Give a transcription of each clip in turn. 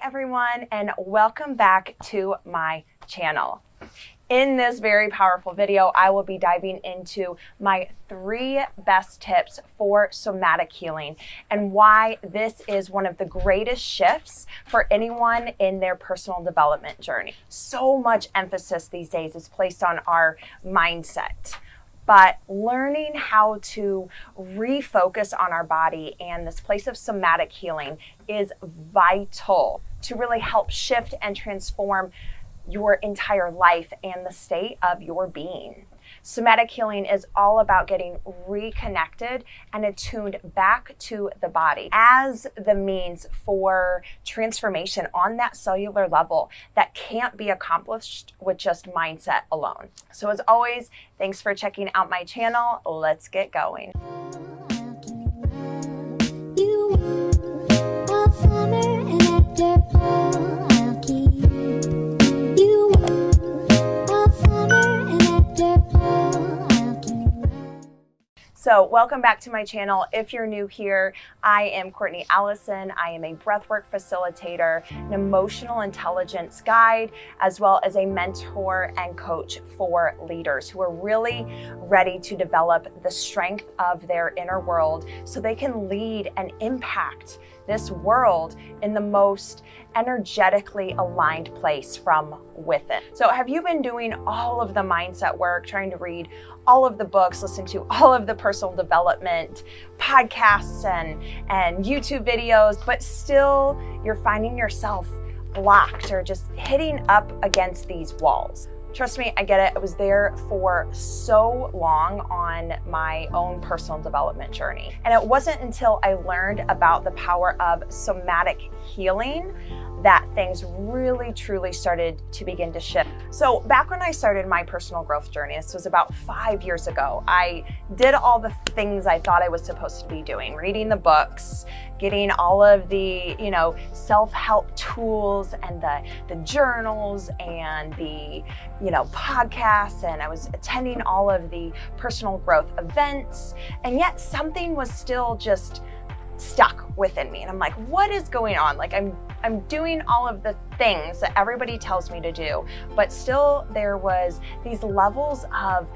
everyone, and welcome back to my channel. In this very powerful video, I will be diving into my 3 best tips for somatic healing and why this is one of the greatest shifts for anyone in their personal development journey. So much emphasis these days is placed on our mindset. But learning how to refocus on our body and this place of somatic healing is vital to really help shift and transform your entire life and the state of your being. Somatic healing is all about getting reconnected and attuned back to the body as the means for transformation on that cellular level that can't be accomplished with just mindset alone. So as always, thanks for checking out my channel. Let's get going. So welcome back to my channel. If you're new here, I am Courtni Allison. I am a breathwork facilitator, an emotional intelligence guide, as well as a mentor and coach for leaders who are really ready to develop the strength of their inner world so they can lead and impact this world in the most energetically aligned place from within. So have you been doing all of the mindset work, trying to read all of the books, listen to all of the personal development podcasts and YouTube videos, but still you're finding yourself blocked or just hitting up against these walls? Trust me, I get it. I was there for so long on my own personal development journey. And it wasn't until I learned about the power of somatic healing that things really truly started to begin to shift. So back when I started my personal growth journey, this was about 5 years ago, I did all the things I thought I was supposed to be doing, reading the books, getting all of the, self-help tools and the journals and the, podcasts, and I was attending all of the personal growth events, and yet something was still just stuck within me. And I'm like, what is going on? Like I'm doing all of the things that everybody tells me to do, but still there was these levels of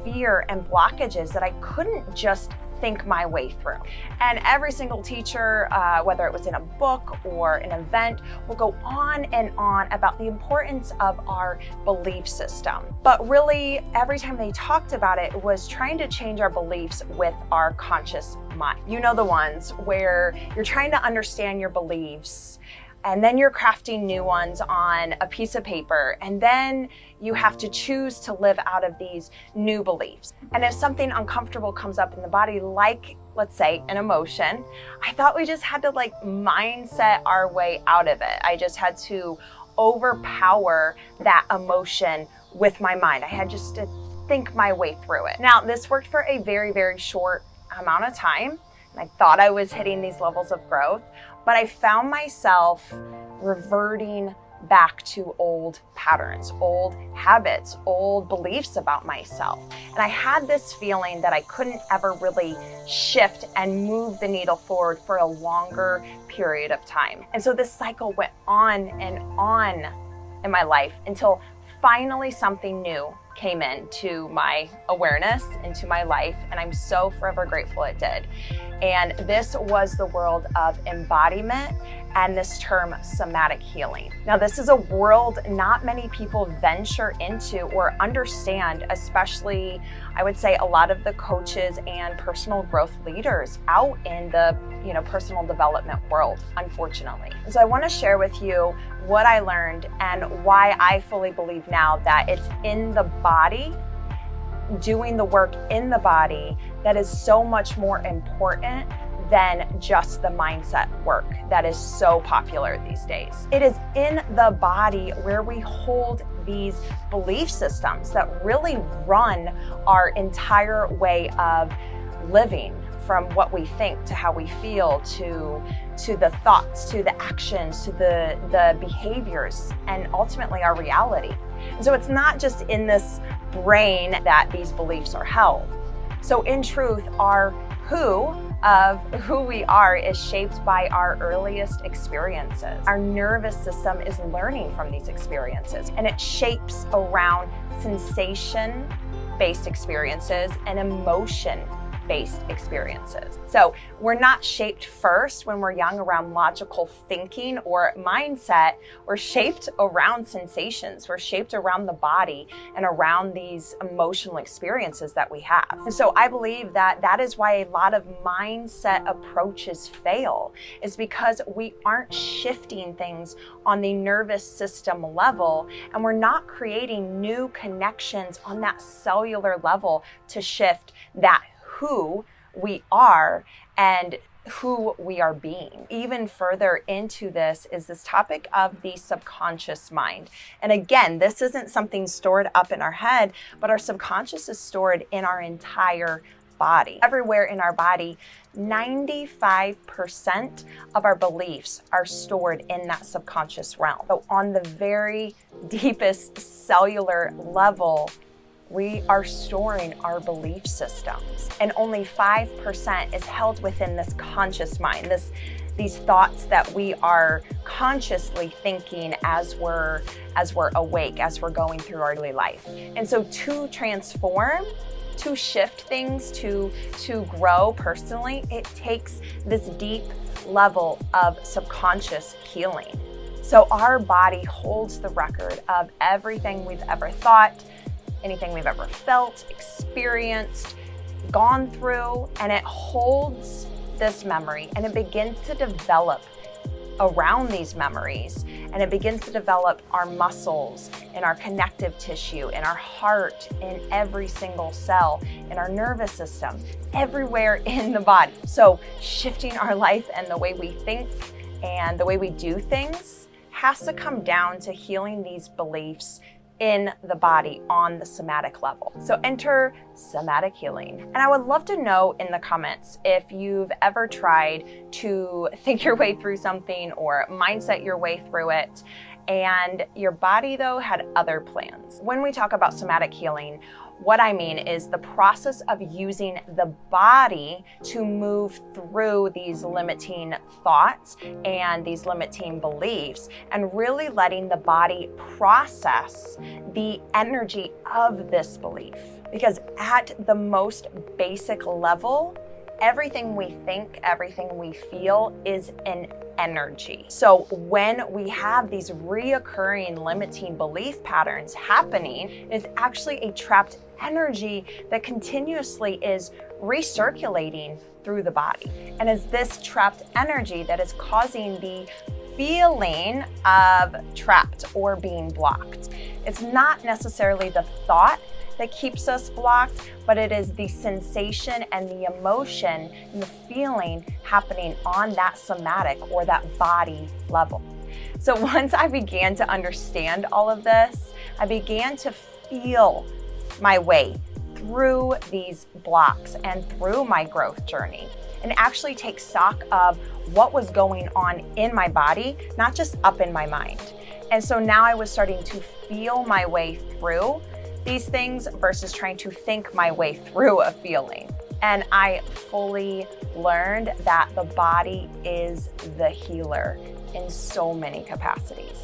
fear and blockages that I couldn't just think my way through. And every single teacher, whether it was in a book or an event, will go on and on about the importance of our belief system. But really, every time they talked about it, it was trying to change our beliefs with our conscious mind. You know, the ones where you're trying to understand your beliefs, and then you're crafting new ones on a piece of paper, and then you have to choose to live out of these new beliefs. And if something uncomfortable comes up in the body, like, let's say, an emotion, I thought we just had to mindset our way out of it. I just had to overpower that emotion with my mind. I had just to think my way through it. Now, this worked for a very, very short amount of time, and I thought I was hitting these levels of growth, but I found myself reverting back to old patterns, old habits, old beliefs about myself. And I had this feeling that I couldn't ever really shift and move the needle forward for a longer period of time. And so this cycle went on and on in my life until finally something new came into my awareness, into my life, and I'm so forever grateful it did. And this was the world of embodiment and this term somatic healing. Now, this is a world not many people venture into or understand, especially, I would say, a lot of the coaches and personal growth leaders out in the personal development world, unfortunately. So I want to share with you what I learned and why I fully believe now that it's in the body, doing the work in the body, that is so much more important than just the mindset work that is so popular these days. It is in the body where we hold these belief systems that really run our entire way of living, from what we think to how we feel to the thoughts, to the actions, to the behaviors, and ultimately our reality. And so it's not just in this brain that these beliefs are held. So in truth, our who of who we are is shaped by our earliest experiences. Our nervous system is learning from these experiences, and it shapes around sensation-based experiences and emotion-based experiences. So we're not shaped first when we're young around logical thinking or mindset. We're shaped around sensations. We're shaped around the body and around these emotional experiences that we have. And so I believe that is why a lot of mindset approaches fail, is because we aren't shifting things on the nervous system level, and we're not creating new connections on that cellular level to shift that who we are and who we are being. Even further into this is this topic of the subconscious mind. And again, this isn't something stored up in our head, but our subconscious is stored in our entire body. Everywhere in our body, 95% of our beliefs are stored in that subconscious realm. So on the very deepest cellular level, we are storing our belief systems, and only 5% is held within this conscious mind, these thoughts that we are consciously thinking as we're awake, as we're going through our daily life. And so to transform, to shift things, to grow personally, it takes this deep level of subconscious healing. So our body holds the record of everything we've ever thought, anything we've ever felt, experienced, gone through, and it holds this memory, and it begins to develop around these memories, and it begins to develop our muscles and our connective tissue and our heart in every single cell in our nervous system, everywhere in the body. So shifting our life and the way we think and the way we do things has to come down to healing these beliefs in the body on the somatic level. So enter somatic healing. And I would love to know in the comments if you've ever tried to think your way through something or mindset your way through it, and your body though had other plans. When we talk about somatic healing, what I mean is the process of using the body to move through these limiting thoughts and these limiting beliefs, and really letting the body process the energy of this belief. Because at the most basic level, everything we think, everything we feel is an energy. So when we have these reoccurring limiting belief patterns happening, it is actually a trapped energy that continuously is recirculating through the body. And it's this trapped energy that is causing the feeling of trapped or being blocked. It's not necessarily the thought that keeps us blocked, but it is the sensation and the emotion and the feeling happening on that somatic or that body level. So once I began to understand all of this, I began to feel my way through these blocks and through my growth journey, and actually take stock of what was going on in my body, not just up in my mind. And so now I was starting to feel my way through these things versus trying to think my way through a feeling. And I fully learned that the body is the healer in so many capacities.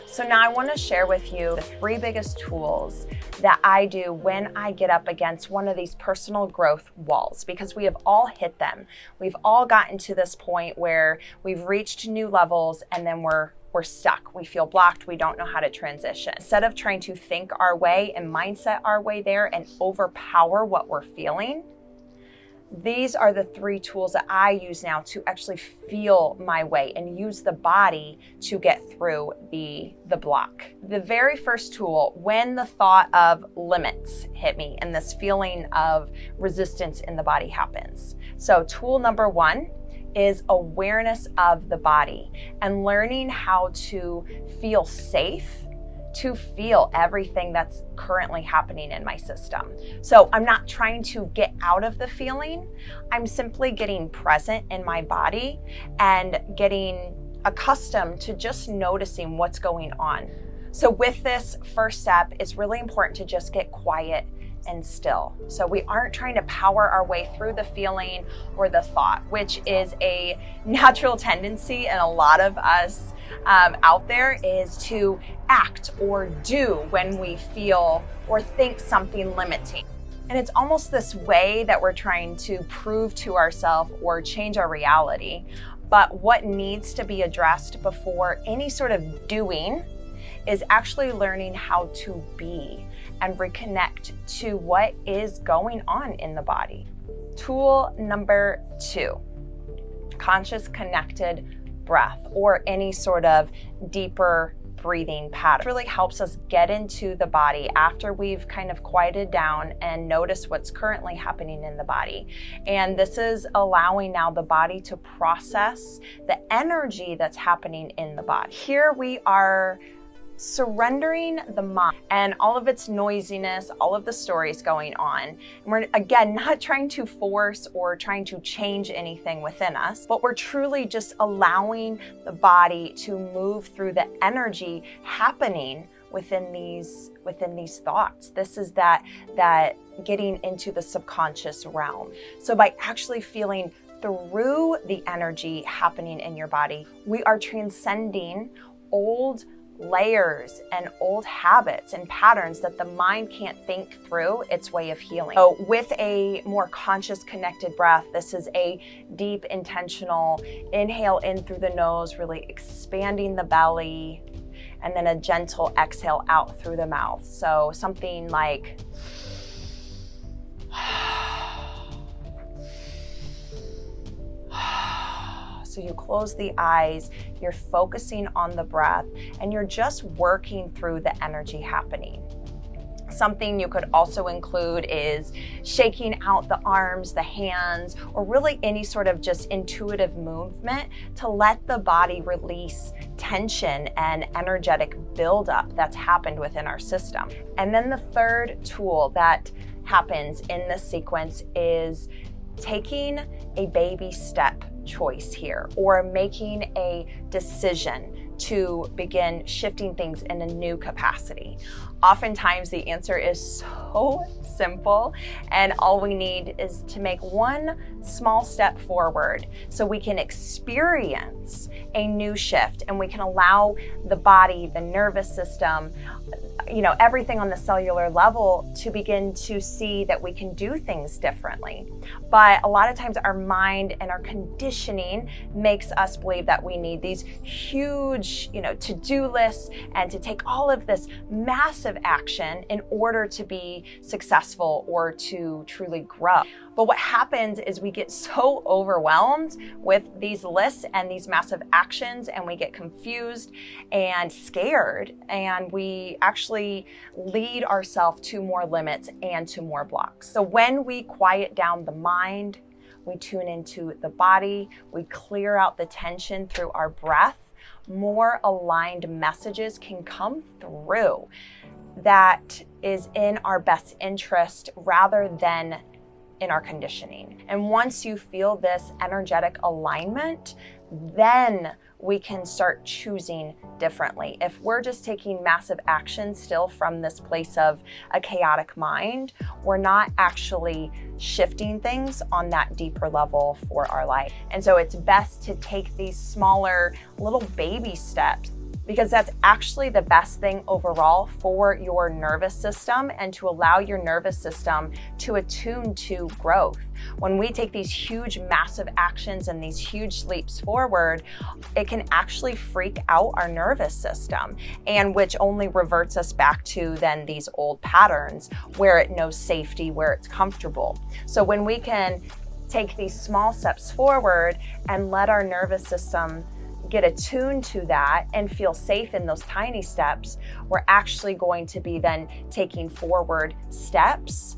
So now I want to share with you the 3 biggest tools that I do when I get up against one of these personal growth walls, because we have all hit them. We've all gotten to this point where we've reached new levels and then we're stuck. We feel blocked. We don't know how to transition. Instead of trying to think our way and mindset our way there and overpower what we're feeling, these are the 3 tools that I use now to actually feel my way and use the body to get through the block. The very first tool, when the thought of limits hit me and this feeling of resistance in the body happens. So tool number 1 is awareness of the body and learning how to feel safe to feel everything that's currently happening in my system. So I'm not trying to get out of the feeling. I'm simply getting present in my body and getting accustomed to just noticing what's going on. So with this first step, it's really important to just get quiet and still. So we aren't trying to power our way through the feeling or the thought, which is a natural tendency in a lot of us out there, is to act or do when we feel or think something limiting. And it's almost this way that we're trying to prove to ourselves or change our reality. But what needs to be addressed before any sort of doing is actually learning how to be and reconnect to what is going on in the body. Tool number 2, conscious connected breath, or any sort of deeper breathing pattern. It really helps us get into the body after we've kind of quieted down and notice what's currently happening in the body. And this is allowing now the body to process the energy that's happening in the body. Here we are surrendering the mind and all of its noisiness, all of the stories going on. And we're, again, not trying to force or trying to change anything within us, but we're truly just allowing the body to move through the energy happening within these thoughts. This is that getting into the subconscious realm. So by actually feeling through the energy happening in your body, we are transcending old layers and old habits and patterns that the mind can't think through its way of healing. So with a more conscious connected breath, this is a deep intentional inhale in through the nose, really expanding the belly, and then a gentle exhale out through the mouth. So something like so you close the eyes, you're focusing on the breath, and you're just working through the energy happening. Something you could also include is shaking out the arms, the hands, or really any sort of just intuitive movement to let the body release tension and energetic buildup that's happened within our system. And then the third tool that happens in this sequence is taking a baby step choice here, or making a decision to begin shifting things in a new capacity. Oftentimes the answer is so simple, and all we need is to make one small step forward so we can experience a new shift, and we can allow the body, the nervous system, everything on the cellular level to begin to see that we can do things differently. But a lot of times our mind and our conditioning makes us believe that we need these huge, to-do lists and to take all of this massive action in order to be successful or to truly grow. But what happens is we get so overwhelmed with these lists and these massive actions, and we get confused and scared, and we actually lead ourselves to more limits and to more blocks. So when we quiet down the mind, we tune into the body, we clear out the tension through our breath, more aligned messages can come through that is in our best interest rather than in our conditioning. And once you feel this energetic alignment, then we can start choosing differently. If we're just taking massive action still from this place of a chaotic mind, we're not actually shifting things on that deeper level for our life. And so it's best to take these smaller little baby steps, because that's actually the best thing overall for your nervous system and to allow your nervous system to attune to growth. When we take these huge, massive actions and these huge leaps forward, it can actually freak out our nervous system, and which only reverts us back to then these old patterns where it knows safety, where it's comfortable. So when we can take these small steps forward and let our nervous system get attuned to that and feel safe in those tiny steps, we're actually going to be then taking forward steps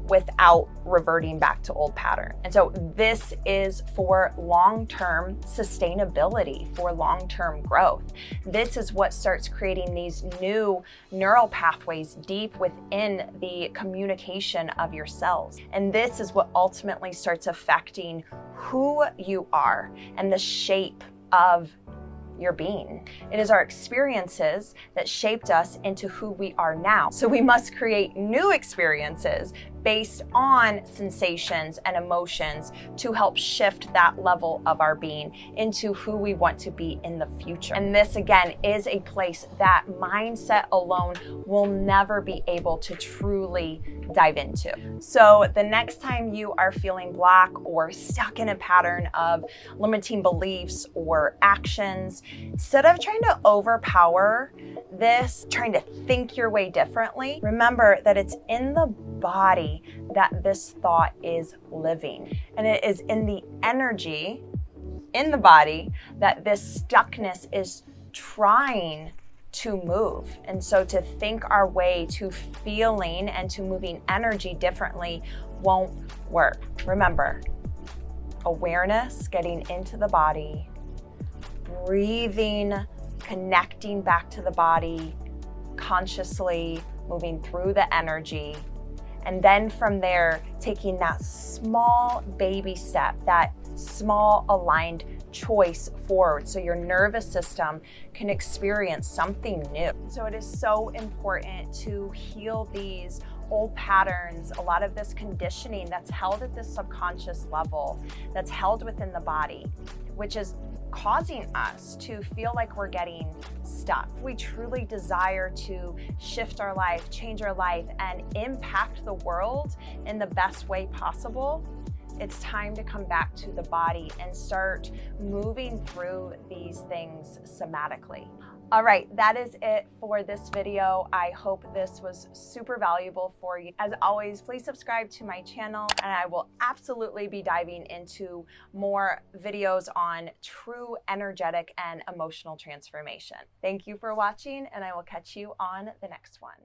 without reverting back to old pattern. And so this is for long-term sustainability, for long-term growth. This is what starts creating these new neural pathways deep within the communication of your cells. And this is what ultimately starts affecting who you are and the shape of your being. It is our experiences that shaped us into who we are now. So we must create new experiences based on sensations and emotions to help shift that level of our being into who we want to be in the future. And this, again, is a place that mindset alone will never be able to truly dive into. So the next time you are feeling block or stuck in a pattern of limiting beliefs or actions, instead of trying to overpower this, trying to think your way differently, remember that it's in the body that this thought is living. And it is in the energy in the body that this stuckness is trying to move. And so to think our way to feeling and to moving energy differently won't work. Remember, awareness, getting into the body, breathing, connecting back to the body, consciously moving through the energy. And then from there, taking that small baby step, that small aligned choice forward so your nervous system can experience something new. So it is so important to heal these old patterns, a lot of this conditioning that's held at this subconscious level, that's held within the body, which is causing us to feel like we're getting stuck. If we truly desire to shift our life, change our life, and impact the world in the best way possible, it's time to come back to the body and start moving through these things somatically. All right, that is it for this video. I hope this was super valuable for you. As always, please subscribe to my channel, and I will absolutely be diving into more videos on true energetic and emotional transformation. Thank you for watching, and I will catch you on the next one.